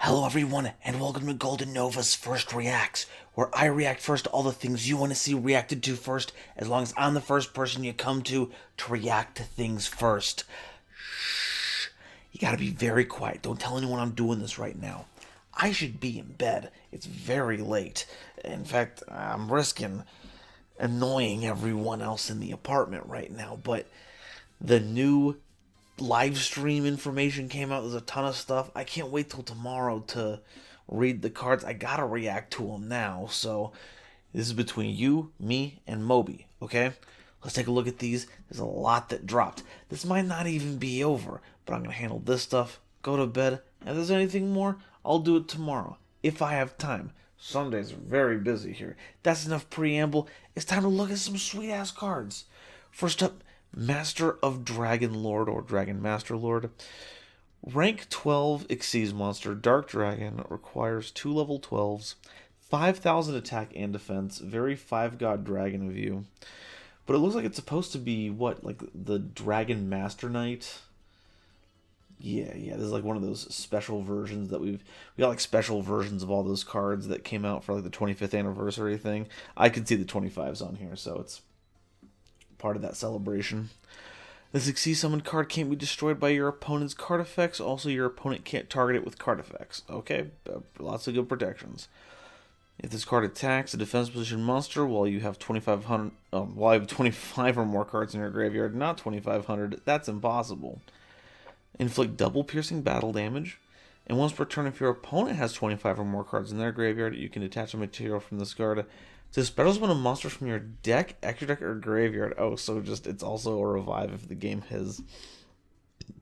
Hello everyone, and welcome to Golden Nova's First Reacts, where I react first to all the things you want to see reacted to first, as long as I'm the first person you come to react to things first. Shh. You gotta be very quiet. Don't tell anyone I'm doing this right now. I should be in bed. It's very late. In fact, I'm risking annoying everyone else in the apartment right now, but the new live stream information came out. There's a ton of stuff. I can't wait till tomorrow to read the cards. I gotta react to them now. So this is between you, me, and Moby. Okay, let's take a look at these. There's a lot that dropped. This might not even be over, but I'm gonna handle this stuff, go to bed, and if there's anything more, I'll do it tomorrow if I have time. Sundays are very busy here. That's enough preamble. It's time to look at some sweet ass cards. First up, Master of Dragon Lord or Dragon Master Lord. Rank 12 Xyz monster, Dark Dragon, requires 2 level 12s, 5,000 attack and defense, very 5-god dragon of you. But it looks like it's supposed to be, what, like the Dragon Master Knight? Yeah, this is like one of those special versions that we got like special versions of all those cards that came out for like the 25th anniversary thing. I can see the 25s on here, so it's part of that celebration. The Succeed Summon card can't be destroyed by your opponent's card effects. Also, your opponent can't target it with card effects. Okay, lots of good protections. If this card attacks a defense position monster while you have 2,500, while you have 25 or more cards in your graveyard, not 2,500, that's impossible. Inflict double piercing battle damage. And once per turn, if your opponent has 25 or more cards in their graveyard, you can attach a material from this card to special summon a monster from your deck, extra deck, or graveyard. Oh, so just it's also a revive if the game has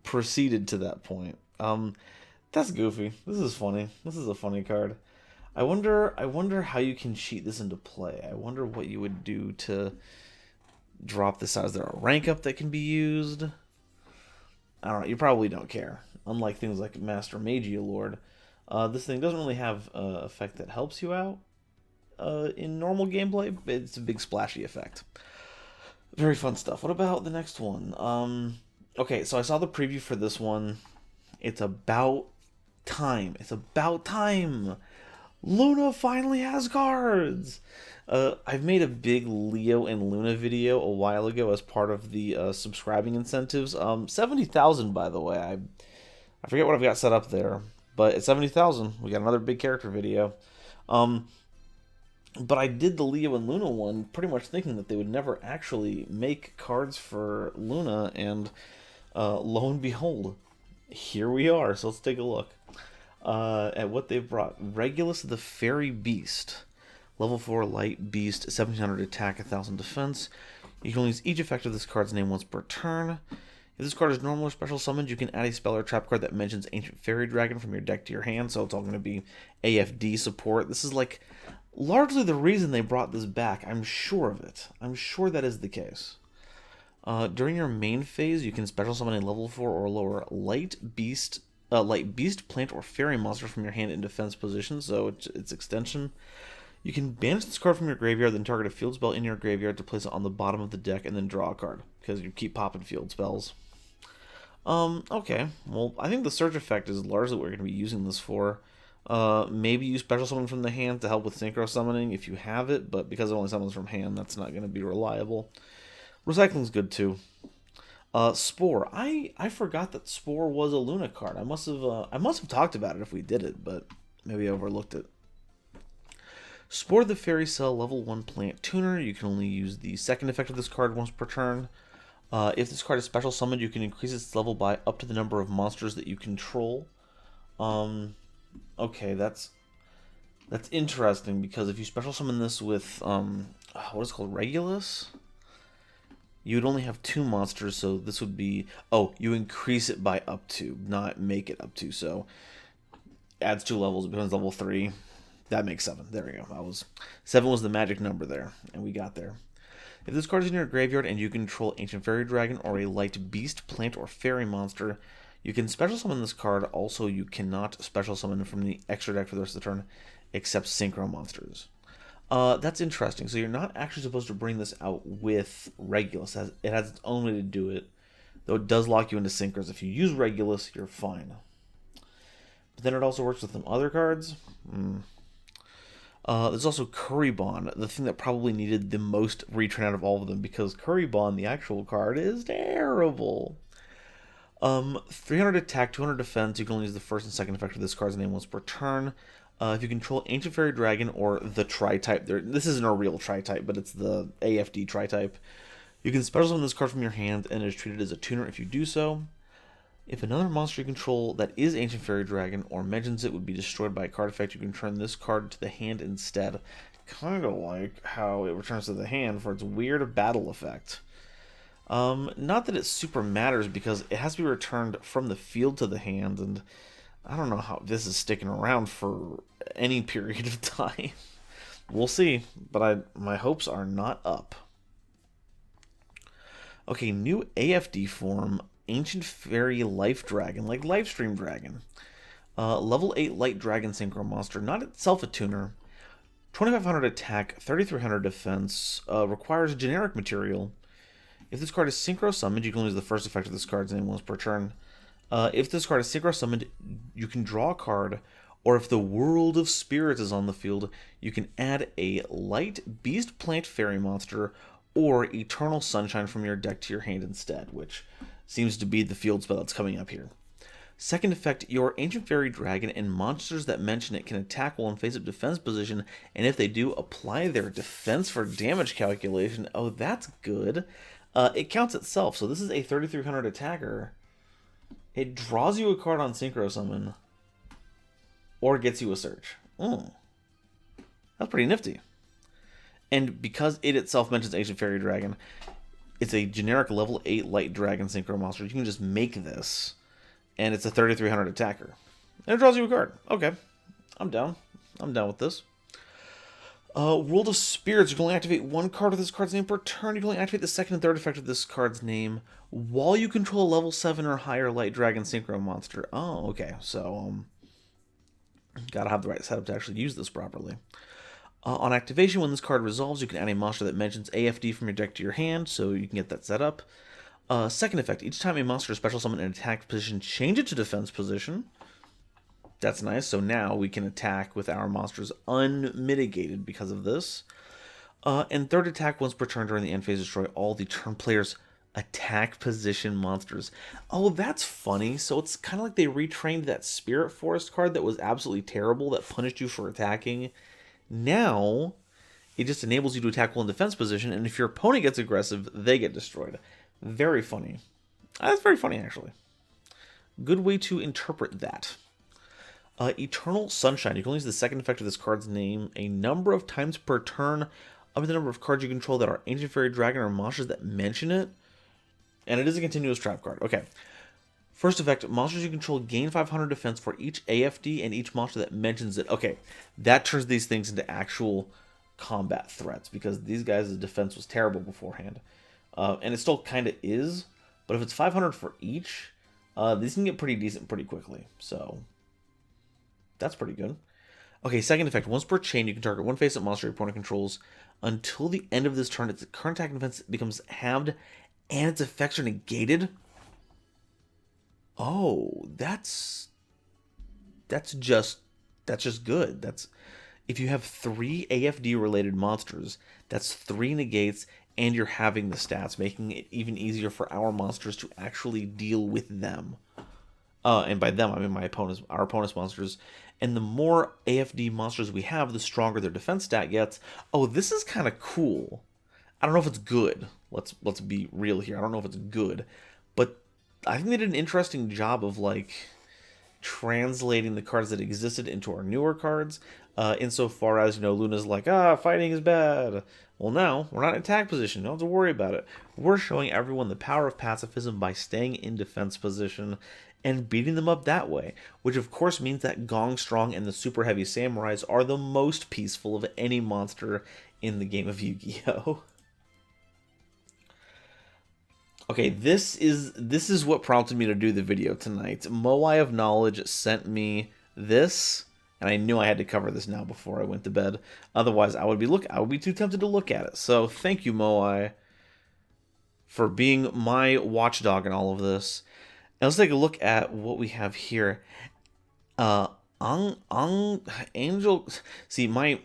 proceeded to that point. That's goofy. This is funny. This is a funny card. I wonder how you can cheat this into play. I wonder what you would do to drop this out. Is there a rank up that can be used? I don't know. You probably don't care. Unlike things like Master Magio Lord, this thing doesn't really have an effect that helps you out. In normal gameplay, it's a big splashy effect. Very fun stuff. What about the next one? Okay, so I saw the preview for this one. It's about time. It's about time. Luna finally has cards. I've made a big Leo and Luna video a while ago as part of the subscribing incentives. 70,000, by the way. I forget what I've got set up there, but at 70,000, we got another big character video. But I did the Leo and Luna one pretty much thinking that they would never actually make cards for Luna, and lo and behold, here we are. So let's take a look at what they've brought. Regulus the Fairy Beast. Level 4 Light Beast, 1700 attack, 1000 defense. You can only use each effect of this card's name once per turn. If this card is normal or special summoned, you can add a spell or trap card that mentions Ancient Fairy Dragon from your deck to your hand, so it's all going to be AFD support. This is like largely the reason they brought this back. I'm sure of it. I'm sure that is the case. During your main phase, you can special summon a level 4 or lower light beast, plant, or fairy monster from your hand in defense position, so its extension. You can banish this card from your graveyard, then target a field spell in your graveyard to place it on the bottom of the deck, and then draw a card, because you keep popping field spells. Okay, well, I think the Surge effect is largely what we're going to be using this for. Maybe use special summon from the hand to help with synchro summoning if you have it, but because it only summons from hand, that's not going to be reliable. Recycling's good too. Spore. I forgot that Spore was a Luna card. I must have talked about it if we did it, but maybe I overlooked it. Spore the Fairy Cell, level 1 plant tuner. You can only use the second effect of this card once per turn. If this card is special summoned, you can increase its level by up to the number of monsters that you control. Okay, that's interesting, because if you special summon this with what is it called, Regulus, you would only have 2 monsters, so this would be, you increase it by up to, not make it up to, so adds 2 levels, it becomes level 3. That makes 7. There we go. 7 was the magic number there, and we got there. If this card is in your graveyard and you control Ancient Fairy Dragon or a light beast, plant, or fairy monster, you can special summon this card. Also, you cannot special summon from the extra deck for the rest of the turn, except synchro monsters. That's interesting. So you're not actually supposed to bring this out with Regulus. It has its own way to do it, though it does lock you into synchros. If you use Regulus, you're fine. But then it also works with some other cards. There's also Currybon, the thing that probably needed the most retrain out of all of them, because Currybon, the actual card, is terrible. 300 attack, 200 defense. You can only use the first and second effect of this card's name once per turn. If you control Ancient Fairy Dragon or the Tri-type, this isn't a real Tri-type, but it's the AFD Tri-type. You can special summon this card from your hand, and it is treated as a tuner if you do so. If another monster you control that is Ancient Fairy Dragon or mentions it would be destroyed by a card effect, you can turn this card to the hand instead. Kind of like how it returns to the hand for its weird battle effect. Not that it super matters because it has to be returned from the field to the hand, and I don't know how this is sticking around for any period of time. We'll see, but my hopes are not up. Okay, new AFD form, Ancient Fairy Life Dragon, like Lifestream Dragon. Level 8 Light Dragon Synchro Monster, not itself a tuner. 2500 attack, 3300 defense, requires generic material. If this card is synchro summoned, you can use the first effect of this card's name once per turn. If this card is synchro summoned, you can draw a card, or if the World of Spirits is on the field, you can add a light beast plant fairy monster or Eternal Sunshine from your deck to your hand instead, which seems to be the field spell that's coming up here. Second effect, your Ancient Fairy Dragon and monsters that mention it can attack while in face-up defense position, and if they do, apply their defense for damage calculation. Oh, that's good. It counts itself, so this is a 3300 attacker. It draws you a card on Synchro Summon, or gets you a search. Oh, that's pretty nifty. And because it itself mentions Ancient Fairy Dragon, it's a generic level 8 Light Dragon Synchro monster. You can just make this, and it's a 3300 attacker. And it draws you a card. Okay, I'm down. I'm down with this. World of Spirits, you can only activate one card with this card's name per turn. You can only activate the second and third effect of this card's name while you control a level 7 or higher Light Dragon Synchro monster. Oh, okay. So, gotta have the right setup to actually use this properly. On activation, when this card resolves, you can add a monster that mentions AFD from your deck to your hand, so you can get that set up. Second effect, each time a monster is special summoned in attack position, change it to defense position. That's nice, so now we can attack with our monsters unmitigated because of this. And third attack, once per turn during the end phase, destroy all the turn player's attack position monsters. Oh, that's funny. So it's kind of like they retrained that Spirit Forest card that was absolutely terrible, that punished you for attacking. Now, it just enables you to attack while in defense position, and if your opponent gets aggressive, they get destroyed. Very funny. That's very funny, actually. Good way to interpret that. Eternal Sunshine. You can only use the second effect of this card's name a number of times per turn up to the number of cards you control that are Ancient Fairy Dragon or monsters that mention it. And it is a continuous trap card. Okay. First effect, monsters you control gain 500 defense for each AFD and each monster that mentions it. Okay, that turns these things into actual combat threats, because these guys' defense was terrible beforehand. And it still kind of is, but if it's 500 for each, these can get pretty decent pretty quickly. So, that's pretty good. Okay, second effect, once per chain, you can target one face-up monster your opponent controls. Until the end of this turn, its current attack and defense becomes halved, and its effects are negated. Oh, that's just good. That's if you have 3 AFD related monsters, that's 3 negates, and you're having the stats, making it even easier for our monsters to actually deal with them. And by them, I mean our opponent's monsters. And the more AFD monsters we have, the stronger their defense stat gets. Oh, this is kind of cool. I don't know if it's good. Let's be real here. I don't know if it's good, but I think they did an interesting job of like translating the cards that existed into our newer cards. Insofar as, Luna's like, fighting is bad. Well, now we're not in attack position. Don't have to worry about it. We're showing everyone the power of pacifism by staying in defense position and beating them up that way, which of course means that Gong Strong and the Super Heavy Samurais are the most peaceful of any monster in the game of Yu-Gi-Oh! Okay, this is what prompted me to do the video tonight. Moai of Knowledge sent me this, and I knew I had to cover this now before I went to bed. Otherwise, I would be too tempted to look at it. So thank you, Moai, for being my watchdog in all of this. And let's take a look at what we have here. Uh, Angel. See, my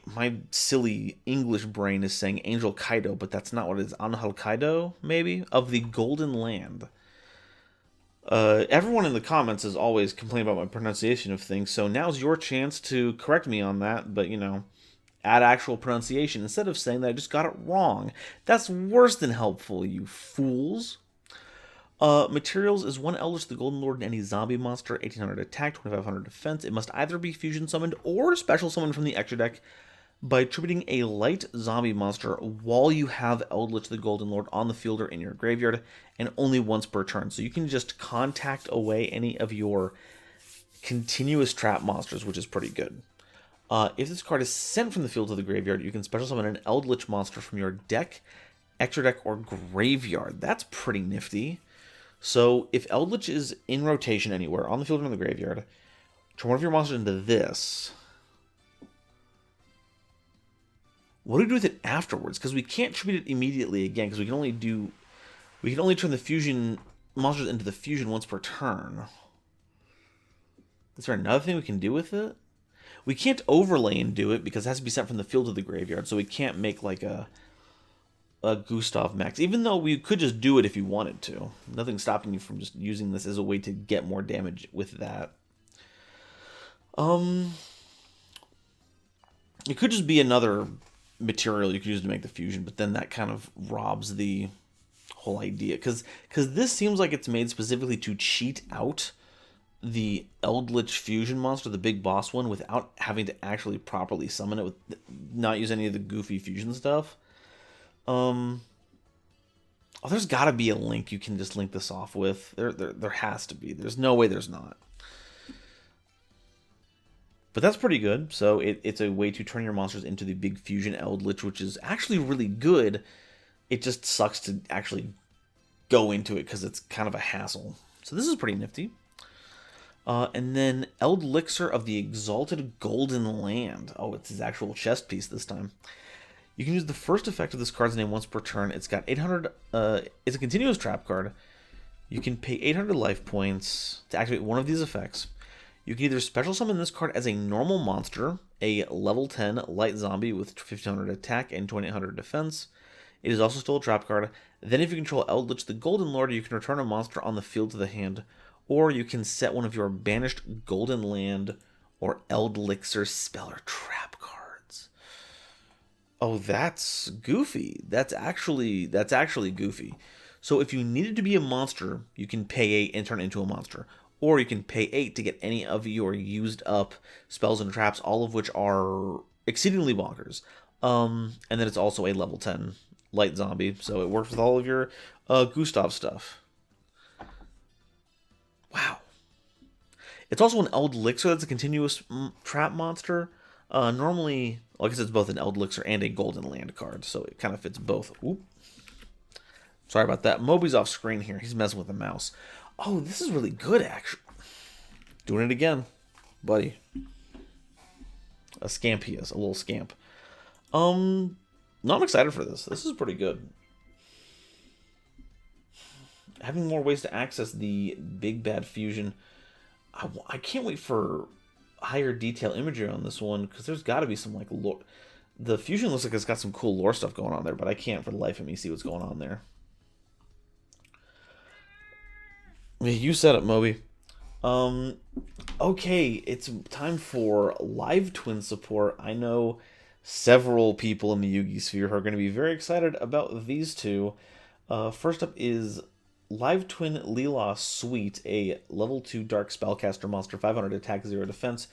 silly English brain is saying Angel Kaido, but that's not what it is. Angel Kaido, maybe, of the Golden Land. Everyone in the comments is always complaining about my pronunciation of things, so now's your chance to correct me on that, but add actual pronunciation instead of saying that I just got it wrong. That's worse than helpful, you fools. Materials is 1 Eldritch the Golden Lord and any zombie monster, 1800 attack, 2500 defense. It must either be fusion summoned or special summoned from the extra deck by attributing a light zombie monster while you have Eldritch the Golden Lord on the field or in your graveyard, and only once per turn. So you can just contact away any of your continuous trap monsters, which is pretty good. If this card is sent from the field to the graveyard, you can special summon an Eldritch monster from your deck, extra deck, or graveyard. That's pretty nifty. So if Eldritch is in rotation anywhere, on the field or in the graveyard, turn one of your monsters into this. What do we do with it afterwards? Because we can't tribute it immediately again, because we can only turn the fusion monsters into the fusion once per turn. Is there another thing we can do with it? We can't overlay and do it because it has to be sent from the field to the graveyard, so we can't make like a Gustav Max, even though we could just do it if you wanted to. Nothing's stopping you from just using this as a way to get more damage with that. It could just be another material you could use to make the fusion, but then that kind of robs the whole idea. Because this seems like it's made specifically to cheat out the Eldritch fusion monster, the big boss one, without having to actually properly summon it, with not use any of the goofy fusion stuff. Oh, there's got to be a link you can just link this off with. There has to be. There's no way there's not. But that's pretty good. So it's a way to turn your monsters into the big fusion Eldritch, which is actually really good. It just sucks to actually go into it because it's kind of a hassle. So this is pretty nifty. And then Eldlixir of the Exalted Golden Land. Oh, it's his actual chest piece this time. You can use the first effect of this card's name once per turn. It's got 800. It's a continuous trap card. You can pay 800 life points to activate one of these effects. You can either special summon this card as a normal monster, a level 10 light zombie with 1500 attack and 2800 defense. It is also still a trap card. Then if you control Eldritch the Golden Lord, you can return a monster on the field to the hand, or you can set one of your banished Golden Land or Eldlixir spell or trap cards. Oh, that's goofy. That's actually goofy. So if you needed to be a monster, you can pay 8 and turn it into a monster. Or you can pay 8 to get any of your used up spells and traps, all of which are exceedingly bonkers. And then it's also a level 10 light zombie, so it works with all of your Gustav stuff. Wow. It's also an Eldlixir that's a continuous trap monster. Normally, I guess it's both an Eldlixir and a Golden Land card, so it kind of fits both. Oop. Sorry about that. Moby's off screen here. He's messing with the mouse. Oh, this is really good, actually. Doing it again, buddy. A scamp he is. A little scamp. No, I'm excited for this. This is pretty good. Having more ways to access the big bad fusion. I can't wait for higher detail imagery on this one, because there's got to be some, like, lore. The fusion looks like it's got some cool lore stuff going on there, but I can't for the life of me see what's going on there. You said it, Moby. Okay, it's time for live twin support. I know several people in the Yugi sphere who are going to be very excited about these two. First up is Live Twin Leela Sweet, a level 2 Dark Spellcaster monster, 500 attack, 0 defense.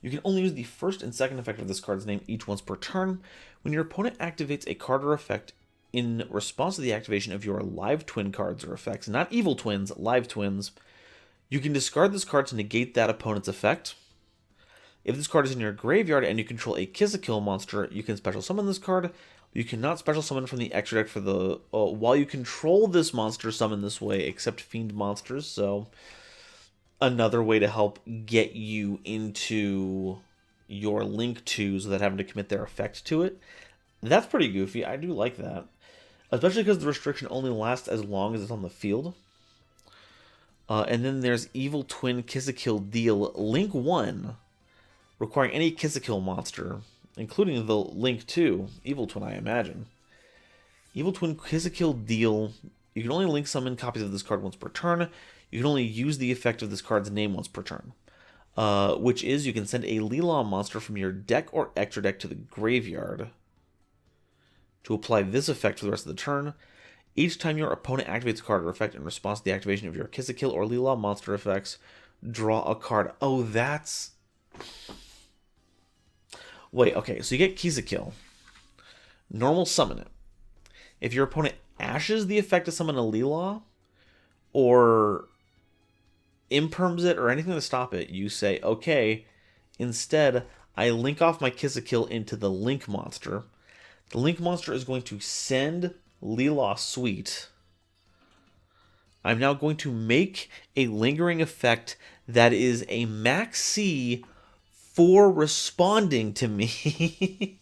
You can only use the first and second effect of this card's name each once per turn. When your opponent activates a card or effect in response to the activation of your live twin cards or effects, not evil twins, live twins, you can discard this card to negate that opponent's effect. If this card is in your graveyard and you control a Kiss-a-Kill monster, you can special summon this card. You cannot special summon from the extra deck for the... while you control this monster, summon this way, except Fiend monsters, so another way to help get you into your Link 2s without having to commit their effect to it. That's pretty goofy. I do like that. Especially because the restriction only lasts as long as it's on the field. And then there's Evil Twin Kiss a Kill Deal Link 1, requiring any Kiss a Kill monster, including the Link 2, Evil Twin, I imagine. Evil Twin Kiss a Kill Deal. You can only link summon copies of this card once per turn. You can only use the effect of this card's name once per turn. Which is, you can send a Leelaw monster from your deck or extra deck to the graveyard to apply this effect for the rest of the turn. Each time your opponent activates a card or effect in response to the activation of your Kiss a Kill or Leelaw monster effects, draw a card. Oh, that's... Wait, okay, so you get Kiss a Kill. Normal summon it. If your opponent ashes the effect to summon a Leelaw, or imperms it, or anything to stop it, you say, okay, instead, I link off my Kiss a Kill into the Link monster. The Link monster is going to send Leelaw Suite. I'm now going to make a lingering effect that is a max C for responding to me.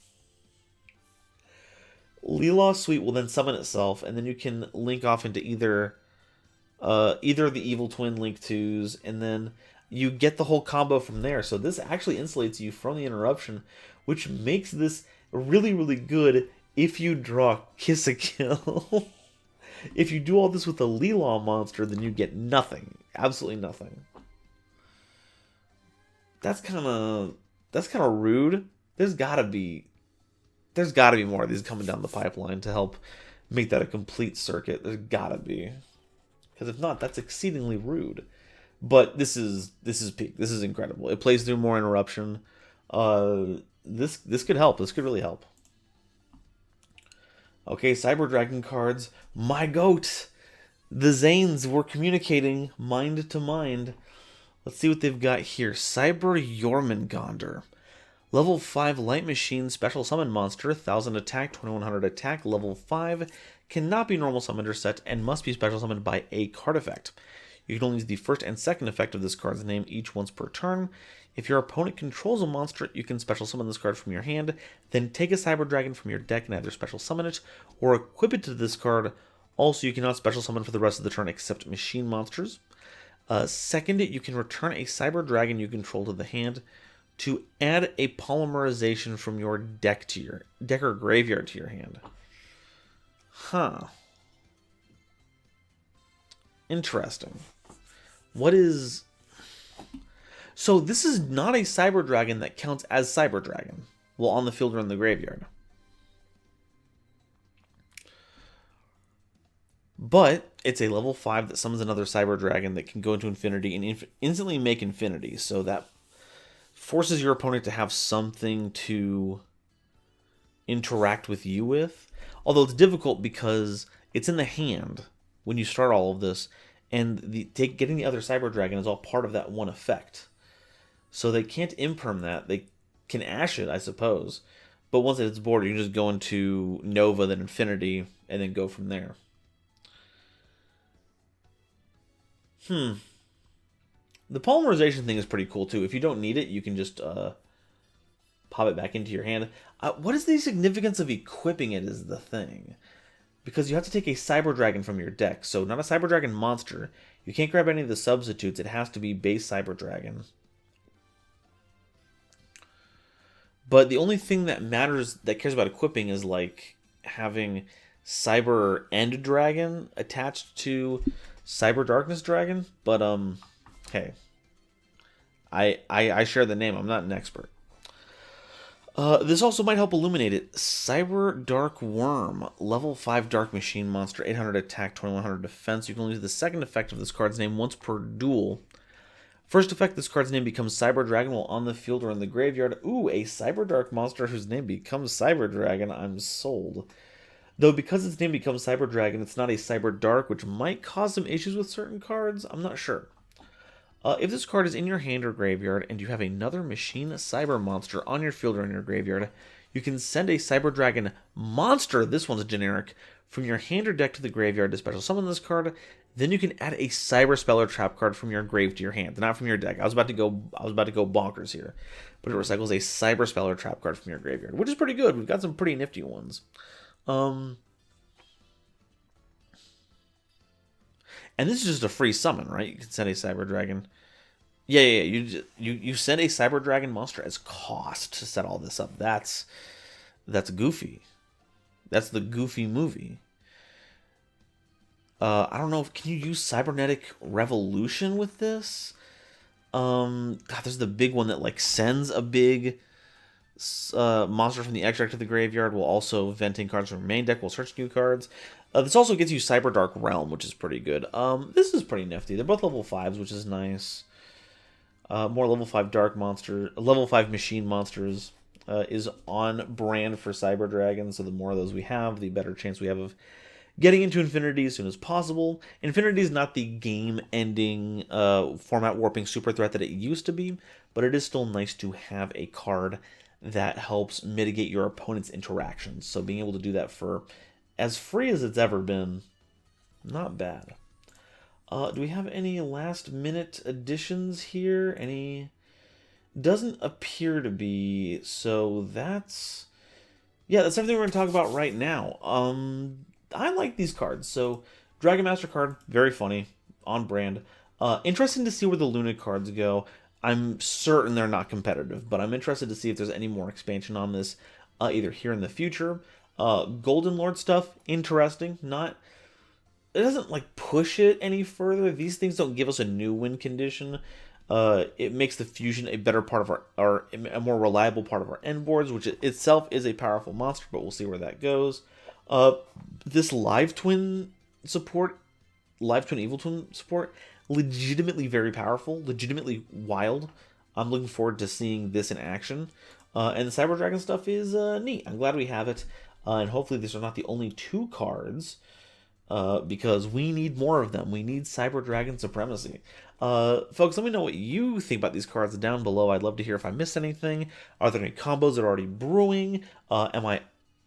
Leelaw Suite will then summon itself, and then you can link off into either the Evil Twin Link 2s, and then you get the whole combo from there. So this actually insulates you from the interruption, which makes this really, really good if you draw Kiss a Kill. If you do all this with a Leelaw monster, then you get nothing. Absolutely nothing. That's kind of rude. There's gotta be more of these coming down the pipeline to help make that a complete circuit. There's gotta be. Because if not, that's exceedingly rude. But this is peak. This is incredible. It plays through more interruption. This could help. This could really help. Okay, Cyber Dragon cards. My goat! The Zanes were communicating mind to mind. Let's see what they've got here. Cyber Jormungandr. Level 5 Light Machine Special Summon Monster. 1000 attack, 2100 attack. Level 5. Cannot be normal summoned or set and must be special summoned by a card effect. You can only use the first and second effect of this card's name each once per turn. If your opponent controls a monster, you can special summon this card from your hand, then take a Cyber Dragon from your deck and either special summon it or equip it to this card. Also, you cannot special summon for the rest of the turn except machine monsters. Second, you can return a Cyber Dragon you control to the hand to add a polymerization from your deck to your deck or graveyard to your hand. Huh. Interesting. What is... So this is not a Cyber Dragon that counts as Cyber Dragon while on the field or in the graveyard. But it's a level 5 that summons another Cyber Dragon that can go into infinity and instantly make infinity. So that forces your opponent to have something to interact with you with. Although it's difficult because it's in the hand when you start all of this. And getting the other Cyber Dragon is all part of that one effect. So they can't imperm that. They can ash it, I suppose. But once it's bored, you can just go into Nova, then Infinity, and then go from there. The polymerization thing is pretty cool, too. If you don't need it, you can just pop it back into your hand. What is the significance of equipping it is the thing. Because you have to take a Cyber Dragon from your deck. So not a Cyber Dragon monster. You can't grab any of the substitutes. It has to be base Cyber Dragon. But the only thing that matters, that cares about equipping, is like having Cyber End Dragon attached to Cyber Darkness Dragon. But hey, I share the name. I'm not an expert. This also might help illuminate it. Cyber Dark Worm, level 5 Dark Machine monster, 800 attack, 2100 defense. You can only use the second effect of this card's name once per duel. First effect, this card's name becomes Cyber Dragon while on the field or in the graveyard. Ooh, a Cyber Dark monster whose name becomes Cyber Dragon. I'm sold. Though because its name becomes Cyber Dragon, it's not a Cyber Dark, which might cause some issues with certain cards. I'm not sure. If this card is in your hand or graveyard and you have another Machine Cyber monster on your field or in your graveyard, you can send a Cyber Dragon monster, this one's generic, from your hand or deck to the graveyard to special summon this card. Then you can add a Cyber Spell or Trap card from your grave to your hand, not from your deck. I was about to go bonkers here, but it recycles a Cyber Spell or Trap card from your graveyard, which is pretty good. We've got some pretty nifty ones. And this is just a free summon, right? You can send a Cyber Dragon. Yeah. You send a Cyber Dragon monster as cost to set all this up. That's goofy. That's the goofy movie. I don't know. Can you use Cybernetic Revolution with this? God, there's the big one that like sends a big monster from the extract to the graveyard while also venting cards from your main deck while searching new cards. This also gets you Cyber Dark Realm, which is pretty good. This is pretty nifty. They're both level 5s, which is nice. More level 5 dark monster, level 5 machine monsters is on brand for Cyber Dragon. So the more of those we have, the better chance we have of getting into Infinity as soon as possible. Infinity is not the game-ending, format-warping super threat that it used to be, but it is still nice to have a card that helps mitigate your opponent's interactions. So being able to do that for as free as it's ever been, not bad. Do we have any last-minute additions here? Any? Doesn't appear to be, so that's... Yeah, that's everything we're going to talk about right now. I like these cards. So, Dragon Master card, very funny, on brand. Interesting to see where the Luna cards go. I'm certain they're not competitive, but I'm interested to see if there's any more expansion on this, either here in the future. Golden Lord stuff, interesting. Not, it doesn't like push it any further. These things don't give us a new win condition. It makes the fusion a better part of our a more reliable part of our end boards, which itself is a powerful monster, but we'll see where that goes. This Live Twin support, Live Twin Evil Twin support, legitimately very powerful, legitimately wild. I'm looking forward to seeing this in action. And the Cyber Dragon stuff is neat. I'm glad we have it. And hopefully these are not the only 2 cards, because we need more of them. We need Cyber Dragon supremacy. Folks, let me know what you think about these cards down below. I'd love to hear if I missed anything. Are there any combos that are already brewing? Am I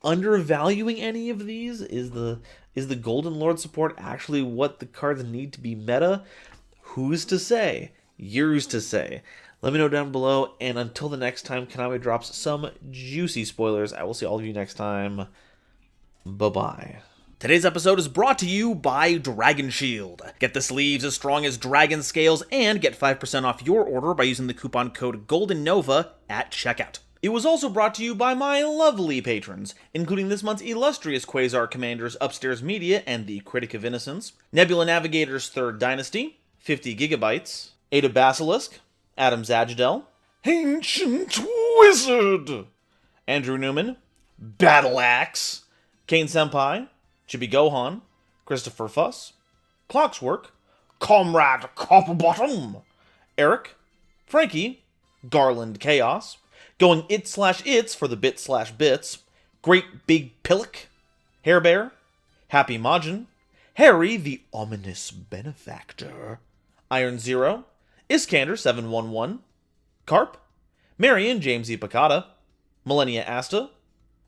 undervaluing any of these? Is the Golden Lord support actually what the cards need to be meta? Who's to say? Yours to say. Let me know down below, and until the next time Konami drops some juicy spoilers, I will see all of you next time. Bye-bye. Today's episode is brought to you by Dragon Shield. Get the sleeves as strong as dragon scales and get 5% off your order by using the coupon code GoldenNova at checkout. It was also brought to you by my lovely patrons, including this month's illustrious Quasar Commanders Upstairs Media and the Critic of Innocence, Nebula Navigator's Third Dynasty, 50 Gigabytes, Ada Basilisk, Adam Zajdel, Ancient Wizard, Andrew Newman, Battle Axe, Kane Senpai, Chibi Gohan, Christopher Fuss, Clockswork, Comrade Copperbottom, Eric, Frankie, Garland Chaos, Going It/Its for the Bit/Bits, Great Big Pillock, Hair Bear, Happy Majin, Harry the Ominous Benefactor, Iron Zero, Iskander 711, Carp, Marion James E. Picata, Millennia Asta,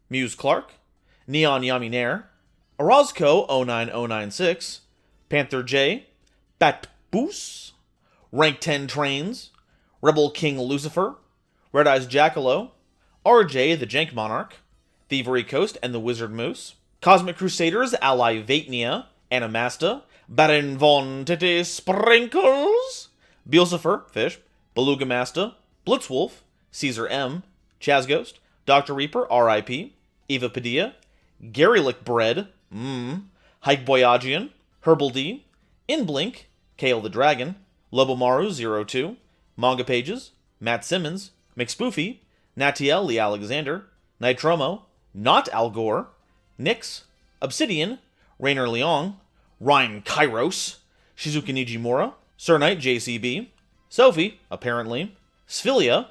Muse Clark, Neon Yami Nair, Orozco 09096, Panther J, Bat Boos, Rank 10 Trains, Rebel King Lucifer, Red Eyes Jackalow, RJ the Jank Monarch, Thievery Coast and the Wizard Moose, Cosmic Crusaders Ally Vatnia, Animasta, Baron Von Titty Sprinkles, Beelzephyr, Fish, Beluga Masta, Blitzwolf, Caesar M, Chaz Ghost, Dr. Reaper, R.I.P., Eva Padilla, Gary Lick Bread, Hike Boyagian, Herbal D, Inblink, Kale the Dragon, Lobomaru 02, Manga Pages, Matt Simmons, McSpoofy, Natiel Lee Alexander, Nitromo, Not Al Gore, Nyx, Obsidian, Rainer Leong, Ryan Kairos, Shizuka Nijimura, Sir Knight JCB, Sophie, apparently, Sphilia,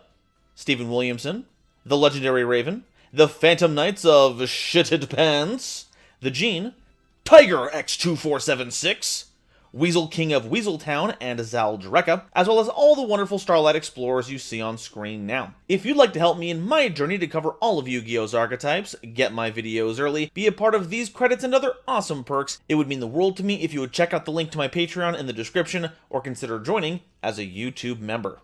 Stephen Williamson, The Legendary Raven, The Phantom Knights of Shitted Pants, The Gene, Tiger X2476, Weasel King of Weaseltown and Zal Dreka, as well as all the wonderful Starlight Explorers you see on screen now. If you'd like to help me in my journey to cover all of Yu-Gi-Oh's archetypes, get my videos early, be a part of these credits and other awesome perks, it would mean the world to me if you would check out the link to my Patreon in the description or consider joining as a YouTube member.